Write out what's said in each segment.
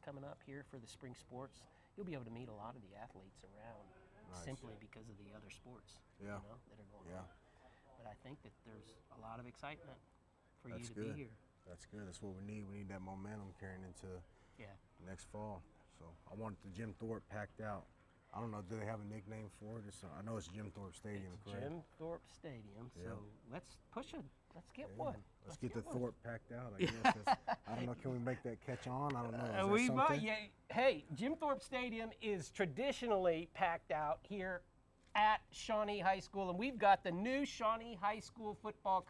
coming up here for the spring sports, you'll be able to meet a lot of the athletes around simply because of the other sports that are going on. But I think that there's a lot of excitement for you to be here. That's good. That's what we need. We need that momentum carrying into next fall. So I want the Jim Thorpe packed out. I don't know, do they have a nickname for it? I know it's Jim Thorpe Stadium, it's correct? Jim Thorpe Stadium, so let's get one. Let's get the Thorpe packed out, I guess. I don't know, can we make that catch on? I don't know. We might, Hey, Jim Thorpe Stadium is traditionally packed out here at Shawnee High School, and we've got the new Shawnee High School football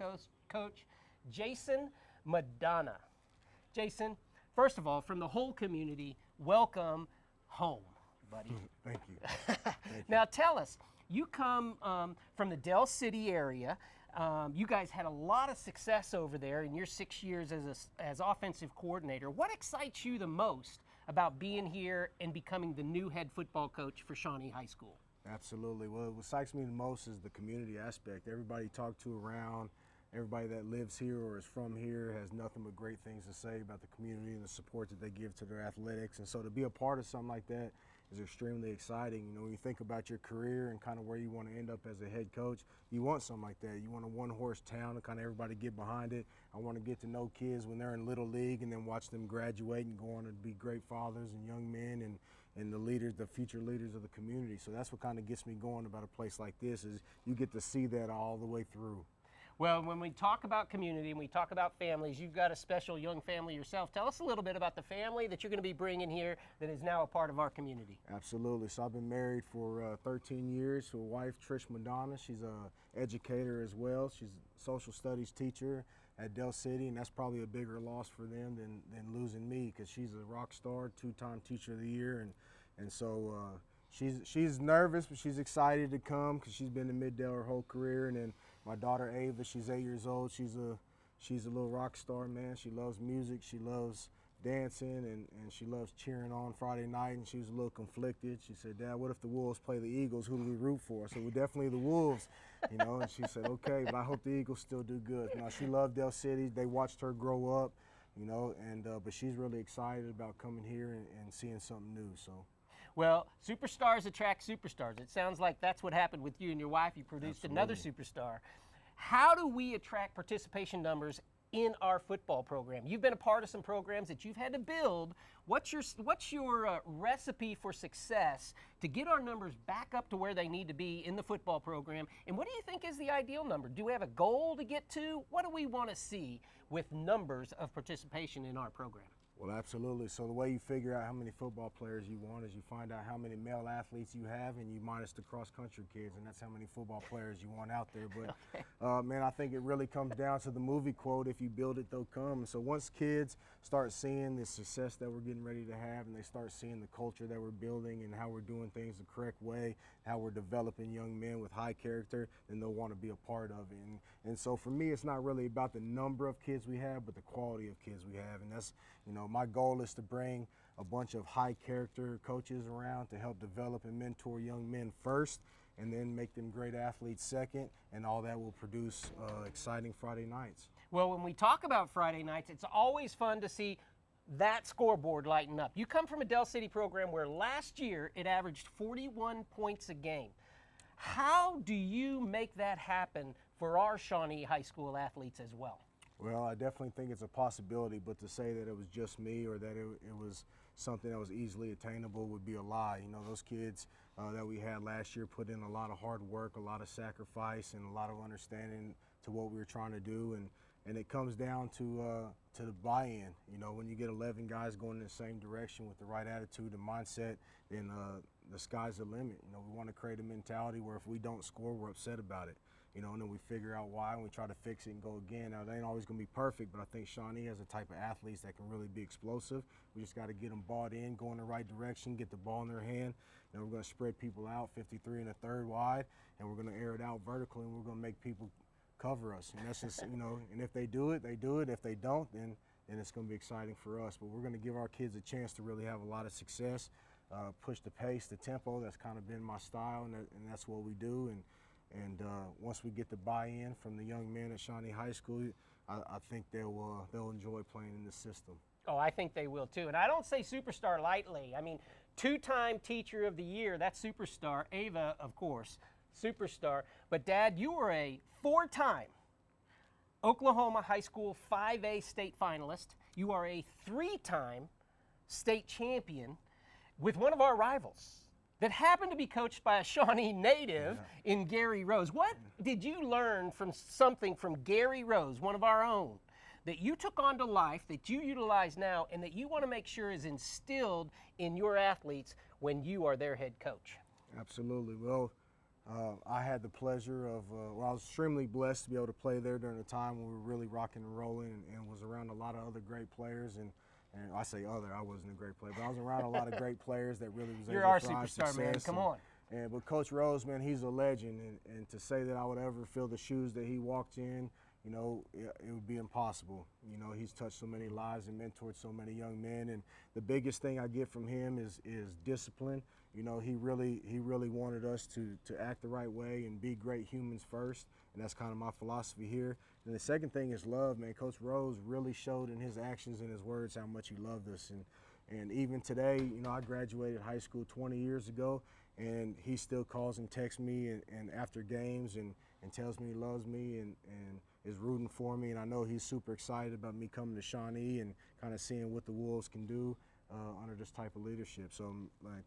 coach Jason Madonna. Jason, first of all, from the whole community, welcome home, buddy. Thank you. Now tell us, you come from the Del City area. You guys had a lot of success over there in your 6 years as offensive coordinator. What excites you the most about being here and becoming the new head football coach for Shawnee High School? Absolutely. Well, what excites me the most is the community aspect. Everybody you talk to around, everybody that lives here or is from here has nothing but great things to say about the community and the support that they give to their athletics. And so to be a part of something like that is extremely exciting. You know, when you think about your career and kind of where you want to end up as a head coach, you want something like that. You want a one-horse town and kind of everybody get behind it. I want to get to know kids when they're in Little League and then watch them graduate and go on to be great fathers and young men and the leaders, the future leaders of the community. So that's what kind of gets me going about a place like this is you get to see that all the way through. Well, when we talk about community and we talk about families, you've got a special young family yourself. Tell us a little bit about the family that you're going to be bringing here that is now a part of our community. Absolutely. So I've been married for 13 years to a wife, Madonna. She's an educator as well. She's a social studies teacher at Del City, and that's probably a bigger loss for them than losing me because she's a rock star, 2-time teacher of the year, and so she's nervous, but she's excited to come because she's been in Mid-Del her whole career. And then my daughter Ava, she's 8 years old. She's a little rock star, man. She loves music, she loves dancing, and she loves cheering on Friday night. And she was a little conflicted. She said, "Dad, what if the Wolves play the Eagles? Who do we root for?" So we're definitely the Wolves, you know. And she said, "Okay, but I hope the Eagles still do good." Now she loved Del City. They watched her grow up, you know, and but she's really excited about coming here and seeing something new. So. Well, superstars attract superstars. It sounds like that's what happened with you and your wife. You produced another superstar. How do we attract participation numbers in our football program? You've been a part of some programs that you've had to build. What's your recipe for success to get our numbers back up to where they need to be in the football program? And what do you think is the ideal number? Do we have a goal to get to? What do we want to see with numbers of participation in our program? Well, absolutely. So the way you figure out how many football players you want is you find out how many male athletes you have and you minus the cross-country kids, and that's how many football players you want out there. But, man, I think it really comes down to the movie quote, if you build it, they'll come. And so once kids start seeing the success that we're getting ready to have and they start seeing the culture that we're building and how we're doing things the correct way, how we're developing young men with high character, then they'll want to be a part of it. And so for me, it's not really about the number of kids we have, but the quality of kids we have. And that's, you know, my goal is to bring a bunch of high character coaches around to help develop and mentor young men first, and then make them great athletes second, and all that will produce exciting Friday nights. Well, when we talk about Friday nights, it's always fun to see that scoreboard lighten up. You come from a Del City program where last year it averaged 41 points a game. How do you make that happen for our Shawnee High School athletes as well? Well, I definitely think it's a possibility, but to say that it was just me or that it was something that was easily attainable would be a lie. You know, those kids that we had last year put in a lot of hard work, a lot of sacrifice, and a lot of understanding to what we were trying to do. And it comes down to the buy-in. You know, when you get 11 guys going in the same direction with the right attitude and mindset, then the sky's the limit. You know, we want to create a mentality where if we don't score, we're upset about it. You know, and then we figure out why and we try to fix it and go again. Now, they ain't always going to be perfect, but I think Shawnee has a type of athletes that can really be explosive. We just got to get them bought in, go in the right direction, get the ball in their hand, and we're going to spread people out 53 and a third wide, and we're going to air it out vertically, and we're going to make people cover us. And that's just, you know, and if they do it, they do it. If they don't, then it's going to be exciting for us. But we're going to give our kids a chance to really have a lot of success, push the pace, the tempo. That's kind of been my style, and that's what we do. And once we get the buy-in from the young men at Shawnee High School, I think they'll enjoy playing in this system. Oh, I think they will too. And I don't say superstar lightly. I mean, two-time teacher of the year, that's superstar. Ava, of course, superstar. But Dad, you were a four-time Oklahoma High School 5A state finalist. You are a three-time state champion with one of our rivals that happened to be coached by a Shawnee native in Gary Rose. What did you learn from Gary Rose, one of our own, that you took on to life, that you utilize now, and that you want to make sure is instilled in your athletes when you are their head coach? Absolutely. Well, I had the pleasure of, I was extremely blessed to be able to play there during a time when we were really rocking and rolling, and was around a lot of other great players. And I say other, I wasn't a great player, but I was around a lot of great players that really was You're able our to thrive superstar, success. man. Come on. But Coach Rose, man, he's a legend, and to say that I would ever fill the shoes that he walked in, you know, it would be impossible. You know, he's touched so many lives and mentored so many young men, and the biggest thing I get from him is discipline. You know, he really wanted us to act the right way and be great humans first, and that's kind of my philosophy here. And the second thing is love, man. Coach Rose really showed in his actions and his words how much he loved us, and even today, you know, I graduated high school 20 years ago, and he still calls and texts me and after games and tells me he loves me and is rooting for me. And I know he's super excited about me coming to Shawnee and kind of seeing what the Wolves can do under this type of leadership. So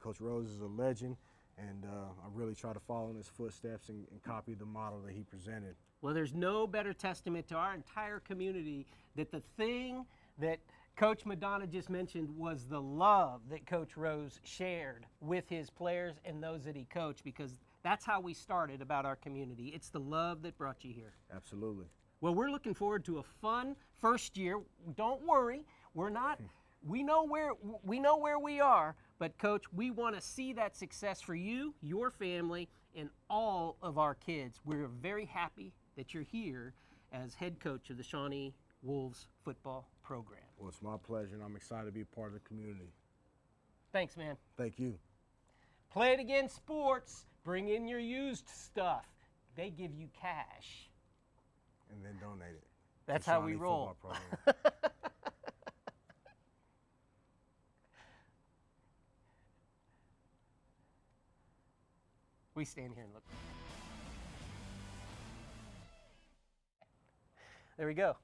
Coach Rose is a legend, and I really try to follow in his footsteps and copy the model that he presented. Well, there's no better testament to our entire community that the thing that Coach Madonna just mentioned was the love that Coach Rose shared with his players and those that he coached, because that's how we started about our community. It's the love that brought you here. Absolutely. Well, we're looking forward to a fun first year. Don't worry, we're not. We know where we are, but Coach, we want to see that success for you, your family, and all of our kids. We're very happy that you're here as head coach of the Shawnee Wolves football program. Well, it's my pleasure, and I'm excited to be a part of the community. Thanks, man. Thank you. Play It Again Sports. Bring in your used stuff. They give you cash. And then donate it. That's to how we Shawnee roll. football program. We stand here and look. There we go.